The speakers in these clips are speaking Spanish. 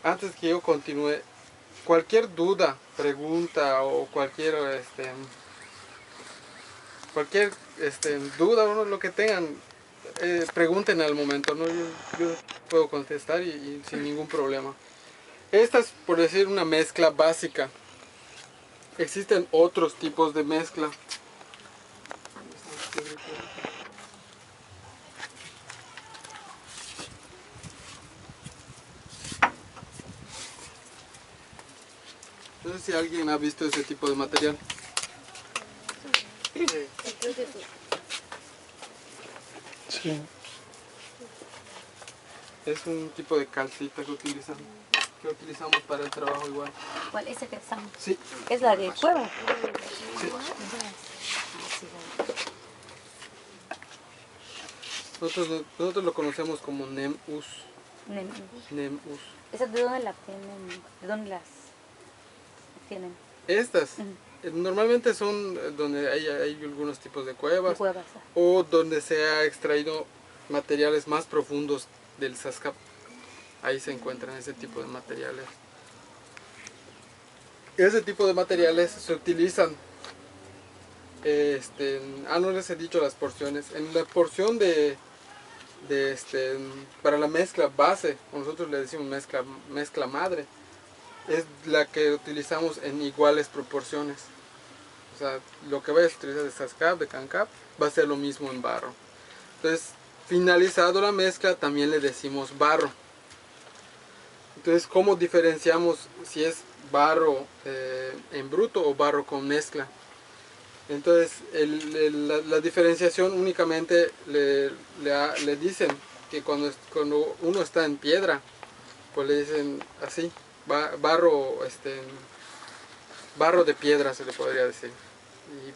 antes que yo continúe, cualquier duda, pregunta o cualquier duda o lo que tengan, pregunten al momento, ¿no? Yo puedo contestar y sin ningún problema. Esta es, por decir, una mezcla básica. Existen otros tipos de mezcla. No sé si alguien ha visto ese tipo de material. Sí. Es un tipo de calcita que utilizamos para el trabajo igual. ¿Cuál es ese que estamos? Sí. ¿Es la de cueva? Sí. Nosotros lo conocemos como NEM-US. NEM-US. ¿Esas de dónde la tienen? ¿De dónde las tienen? Estas normalmente son donde hay algunos tipos de cuevas, Cuevas. o donde se ha extraído materiales más profundos del Sascap. Ahí se encuentran ese tipo de materiales. Ese tipo de materiales se utilizan, no les he dicho las porciones. En la porción para la mezcla base, nosotros le decimos mezcla madre, es la que utilizamos en iguales proporciones. O sea, lo que vayas a utilizar de Sascap, de Cancap, va a ser lo mismo en barro. Entonces, finalizado la mezcla, también le decimos barro. Entonces, ¿cómo diferenciamos si es barro en bruto o barro con mezcla? Entonces, la diferenciación únicamente le dicen que cuando uno está en piedra, pues le dicen así, barro de piedra se le podría decir.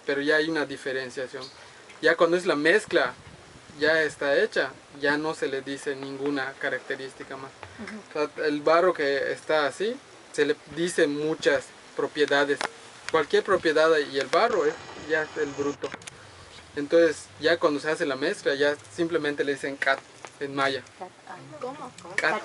Pero ya hay una diferenciación. Ya cuando es la mezcla, ya está hecha, ya no se le dice ninguna característica más. O sea, el barro que está así, se le dice muchas propiedades. Cualquier propiedad y el barro ya es el bruto. Entonces, ya cuando se hace la mezcla, ya simplemente le dicen cat en maya. ¿Cómo? Cat.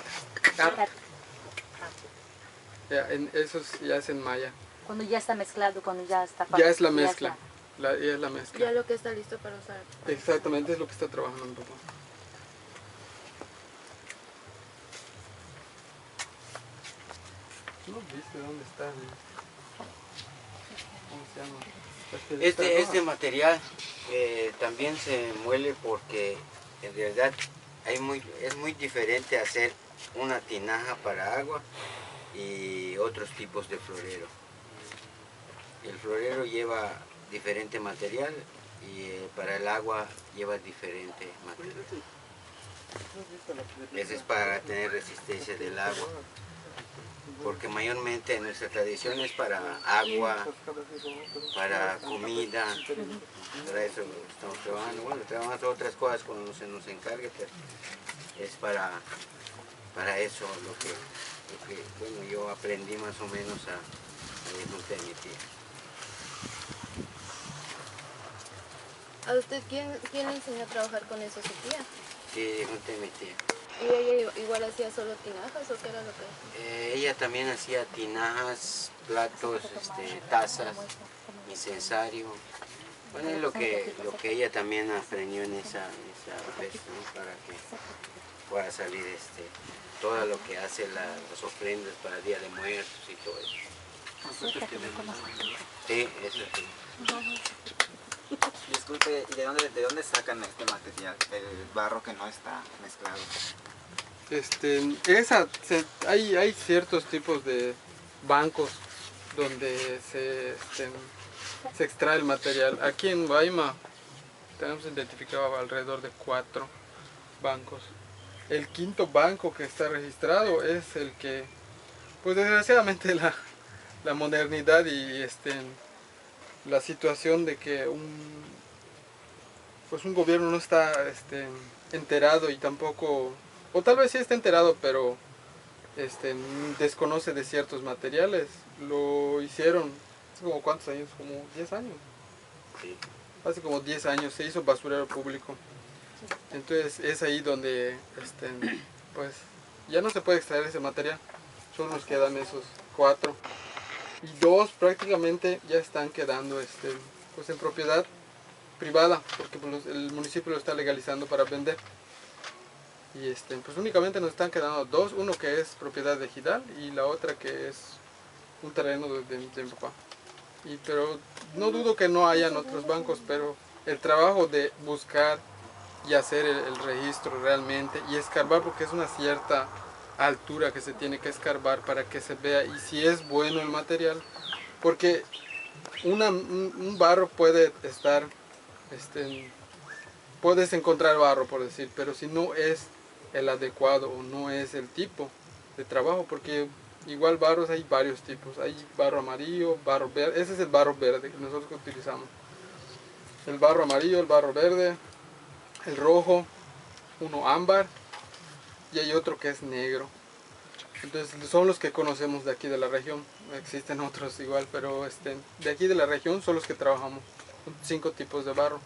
Eso ya es en maya. Cuando ya está mezclado, cuando ya está... Ya es la mezcla. Ya es la mezcla. Ya lo que está listo para usar. Exactamente, es lo que está trabajando un poco. ¿No viste dónde está? ¿Cómo se llama? Este material también se muele porque en realidad es muy diferente hacer una tinaja para agua y otros tipos de florero. El florero lleva diferente material y para el agua lleva diferente material. Ese es para tener resistencia del agua, porque mayormente nuestra tradición es para agua, para comida, para eso estamos trabajando. Bueno, trabajamos otras cosas cuando se nos encargue, pero es para eso lo que bueno, yo aprendí más o menos a disfrutar de mi tía. ¿A usted quién le enseñó a trabajar con eso, su tía? Sí, disfruté de mi tía. ¿Y ella igual hacía solo tinajas o qué era lo que...? Ella también hacía tinajas, platos, tazas, incensario. Bueno, es lo que ella también aprendió en esa vez, ¿no? Para que pueda salir todo lo que hace las ofrendas para el Día de Muertos y todo eso. Sí, eso sí. Disculpe, ¿y de dónde sacan este material, el barro que no está mezclado? Hay ciertos tipos de bancos donde se extrae el material. Aquí en Guayma tenemos identificado alrededor de 4 bancos. El quinto banco que está registrado es el que, pues desgraciadamente la modernidad y la situación de que un gobierno no está enterado y tampoco, o tal vez sí está enterado, pero desconoce de ciertos materiales. Lo hicieron hace como ¿cuántos años? Como 10 años. Sí. Hace como 10 años se hizo basurero público. Entonces es ahí donde pues ya no se puede extraer ese material. Solo nos quedan esos 4. Y 2 prácticamente ya están quedando pues en propiedad privada, porque pues, el municipio lo está legalizando para vender. Y pues únicamente nos están quedando 2, uno que es propiedad de Ejidal y la otra que es un terreno de mi papá. Pero no dudo que no hayan otros bancos, pero el trabajo de buscar y hacer el registro realmente y escarbar, porque es una cierta altura que se tiene que escarbar para que se vea y si es bueno el material, porque un barro puede estar, puedes encontrar barro por decir, pero si no es el adecuado o no es el tipo de trabajo, porque igual barros hay varios tipos, hay barro amarillo, barro verde, ese es el barro verde que nosotros utilizamos, el barro amarillo, el barro verde, el rojo, uno ámbar y hay otro que es negro. Entonces son los que conocemos de aquí de la región, existen otros igual, pero de aquí de la región son los que trabajamos, 5 tipos de barro.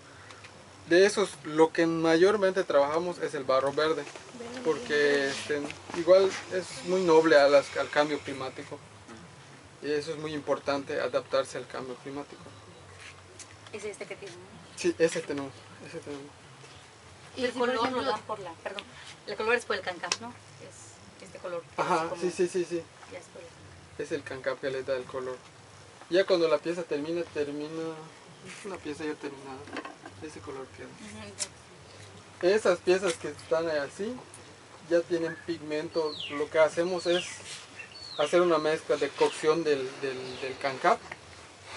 De esos, lo que mayormente trabajamos es el barro verde, porque igual es muy noble al cambio climático. Y eso es muy importante, adaptarse al cambio climático. Es este que tiene. Sí, ese tenemos. Y el si, por color ejemplo, lo dan por perdón, el color es por el cancap, ¿no? Es este color. Ajá, como- sí. ya es por el- Es el cancap que le da el color. Ya cuando la pieza termina, es una pieza ya terminada. Ese color queda. Esas piezas que están así, ya tienen pigmento. Lo que hacemos es hacer una mezcla de cocción del cancap.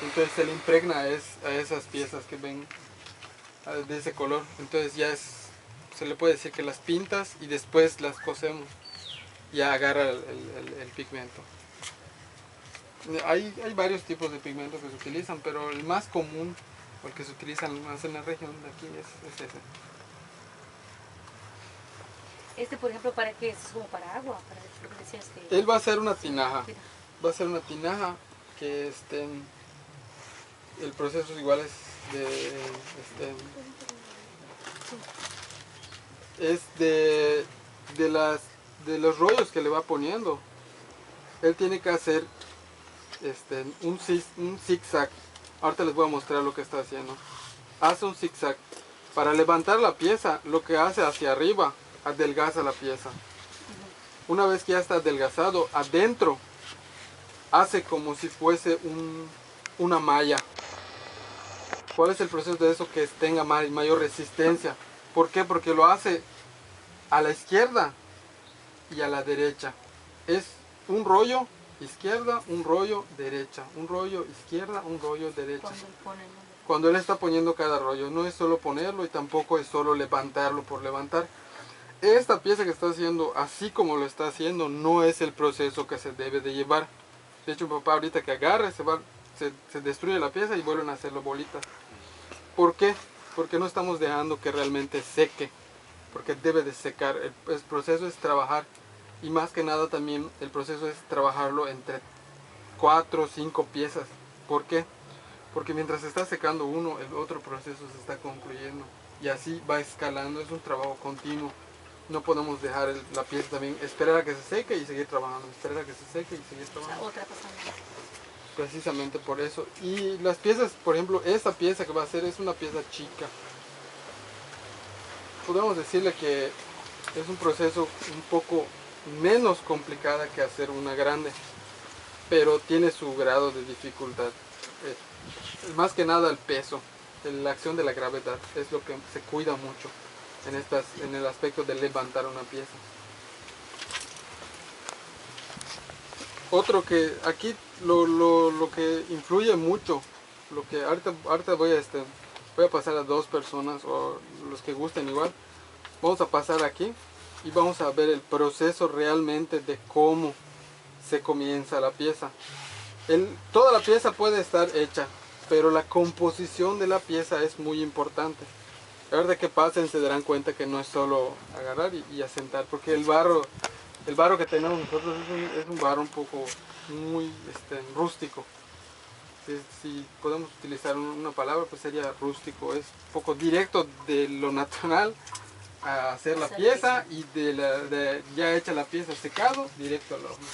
Entonces se le impregna a esas piezas que ven de ese color. Entonces ya se le puede decir que las pintas y después las cosemos. Ya agarra el pigmento. Hay varios tipos de pigmentos que se utilizan, pero el más común, o el que se utiliza más en la región de aquí es ese. Por ejemplo, ¿para qué? Es como para agua, para lo que decías que... Él va a hacer una tinaja. Va a ser una tinaja que el proceso igual es de los rollos que le va poniendo. Él tiene que hacer un zigzag. Ahorita les voy a mostrar lo que está haciendo. Hace un zigzag. Para levantar la pieza, lo que hace hacia arriba, adelgaza la pieza. Una vez que ya está adelgazado, adentro hace como si fuese una malla. ¿Cuál es el proceso de eso? Que tenga mayor resistencia. ¿Por qué? Porque lo hace a la izquierda y a la derecha. Es un rollo izquierda, un rollo derecha, un rollo izquierda, un rollo derecha. Cuando él está poniendo cada rollo, no es solo ponerlo y tampoco es solo levantarlo por levantar. Esta pieza que está haciendo, así como lo está haciendo, no es el proceso que se debe de llevar. De hecho, papá ahorita que agarre, se destruye la pieza y vuelven a hacerlo bolitas. ¿Por qué? Porque no estamos dejando que realmente seque, porque debe de secar. El proceso es trabajar, y más que nada también el proceso es trabajarlo entre 4 o 5 piezas. ¿Por qué? Porque mientras se está secando uno, el otro proceso se está concluyendo, y así va escalando. Es un trabajo continuo. No podemos dejar la pieza también, esperar a que se seque y seguir trabajando, esperar a que se seque y seguir trabajando. Otra pasando. Precisamente por eso. Y las piezas, por ejemplo, esta pieza que va a hacer es una pieza chica. Podemos decirle que es un proceso un poco menos complicada que hacer una grande, pero tiene su grado de dificultad. Más que nada el peso, la acción de la gravedad es lo que se cuida mucho en el aspecto de levantar una pieza. Otro que aquí lo que influye mucho, lo que ahorita voy a pasar a 2 personas o los que gusten igual. Vamos a pasar aquí y vamos a ver el proceso realmente de cómo se comienza la pieza. Toda la pieza puede estar hecha, pero la composición de la pieza es muy importante. Ahora que pasen se darán cuenta que no es solo agarrar y asentar, porque el barro que tenemos nosotros es un barro un poco muy rústico. Si podemos utilizar una palabra, pues sería rústico. Es un poco directo de lo natural, a hacer la pieza y ya hecha la pieza secado, directo al horno.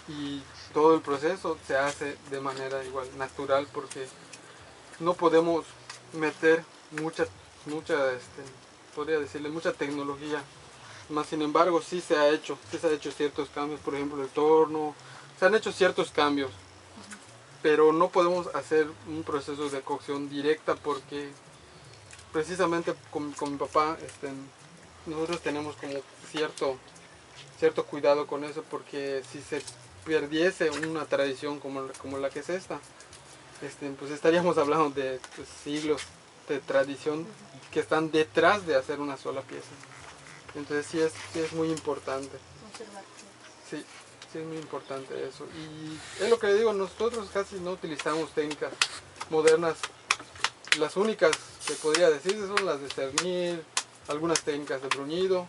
Y todo el proceso se hace de manera igual natural porque no podemos meter podría decirle, mucha tecnología. Más sin embargo sí se ha hecho ciertos cambios, por ejemplo el torno, se han hecho ciertos cambios, pero no podemos hacer un proceso de cocción directa porque precisamente con mi papá nosotros tenemos como cierto cuidado con eso, porque si se perdiese una tradición como la que es esta, pues estaríamos hablando de siglos de tradición que están detrás de hacer una sola pieza. Entonces sí es muy importante. Sí, sí es muy importante eso. Y es lo que le digo, nosotros casi no utilizamos técnicas modernas. Las únicas que podría decir son las de cernir, algunas técnicas de bruñido,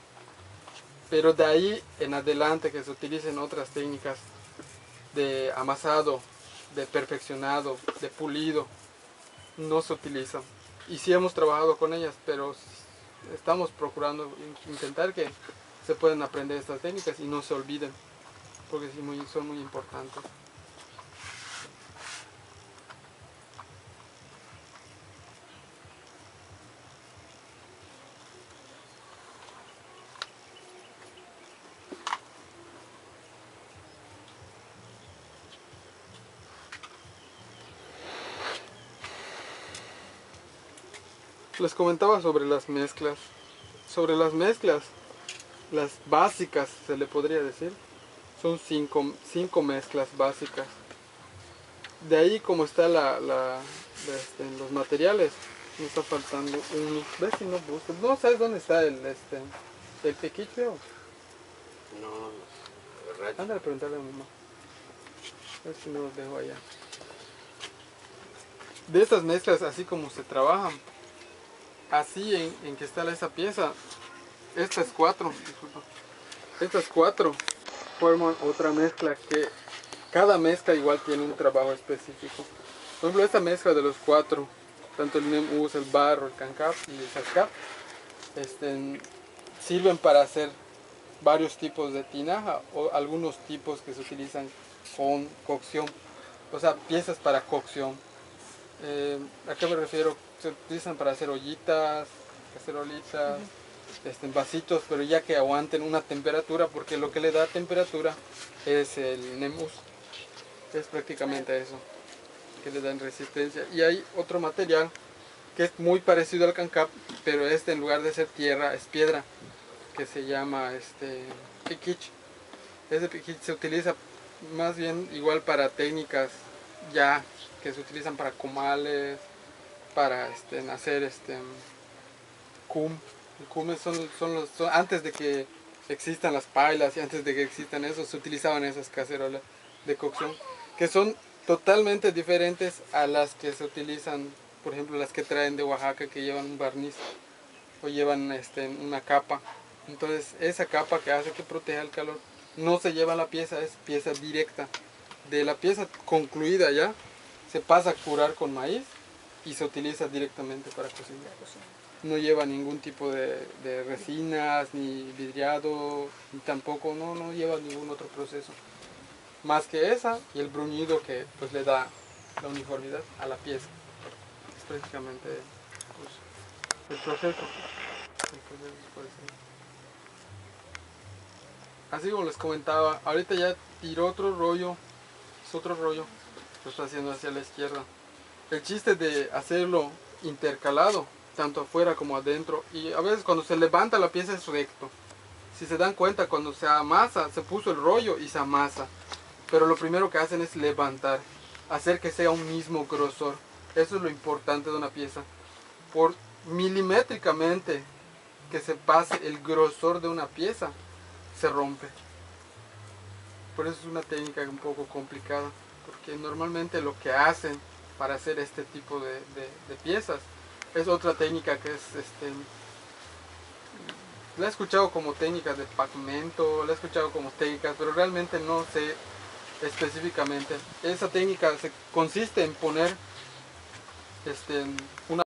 pero de ahí en adelante que se utilicen otras técnicas de amasado, de perfeccionado, de pulido, no se utilizan. Y sí hemos trabajado con ellas, pero estamos procurando intentar que se puedan aprender estas técnicas y no se olviden, porque sí son muy importantes. Les comentaba sobre las mezclas. Sobre las mezclas, las básicas se le podría decir, son cinco mezclas básicas. De ahí como está los materiales, me está faltando uno. ¿Ves si no buscas? ¿No sabes dónde está el pequiche? No, rayo. Anda a preguntarle a mi mamá. A ver si no los dejo allá. De estas mezclas, así como se trabajan, así en que está esa pieza, estas cuatro forman otra mezcla que cada mezcla igual tiene un trabajo específico. Por ejemplo, esta mezcla de los cuatro, tanto el NEM-US, el barro, el CANCAP y el SASCAP, sirven para hacer varios tipos de tinaja o algunos tipos que se utilizan con cocción, o sea, piezas para cocción. ¿A qué me refiero? Se utilizan para hacer ollitas, cacerolitas, vasitos, pero ya que aguanten una temperatura, porque lo que le da temperatura es el NEM-US. Es prácticamente eso, que le dan resistencia. Y hay otro material que es muy parecido al CANCAP, pero en lugar de ser tierra, es piedra, que se llama piquich. Ese piquich se utiliza más bien igual para técnicas ya que se utilizan para comales, para hacer cum. El cum antes de que existan las pailas y antes de que existan eso, se utilizaban esas cacerolas de cocción, que son totalmente diferentes a las que se utilizan, por ejemplo, las que traen de Oaxaca, que llevan un barniz o llevan una capa. Entonces esa capa que hace que proteja el calor no se lleva a la pieza, es pieza directa. De la pieza concluida ya se pasa a curar con maíz y se utiliza directamente para cocinar. No lleva ningún tipo de resinas, ni vidriado, ni tampoco no lleva ningún otro proceso. Más que esa y el bruñido que pues le da la uniformidad a la pieza. Es prácticamente pues, el proceso. Así como les comentaba, ahorita ya tiró otro rollo, lo está haciendo hacia la izquierda. El chiste de hacerlo intercalado, tanto afuera como adentro, y a veces cuando se levanta la pieza es recto. Si se dan cuenta, cuando se amasa, se puso el rollo y se amasa. Pero lo primero que hacen es levantar, hacer que sea un mismo grosor. Eso es lo importante de una pieza. Por milimétricamente que se pase el grosor de una pieza, se rompe. Por eso es una técnica un poco complicada, porque normalmente lo que hacen para hacer este tipo de piezas es otra técnica que es la he escuchado como técnica de pigmento, la he escuchado como técnicas, pero realmente no sé específicamente. Esa técnica consiste en poner una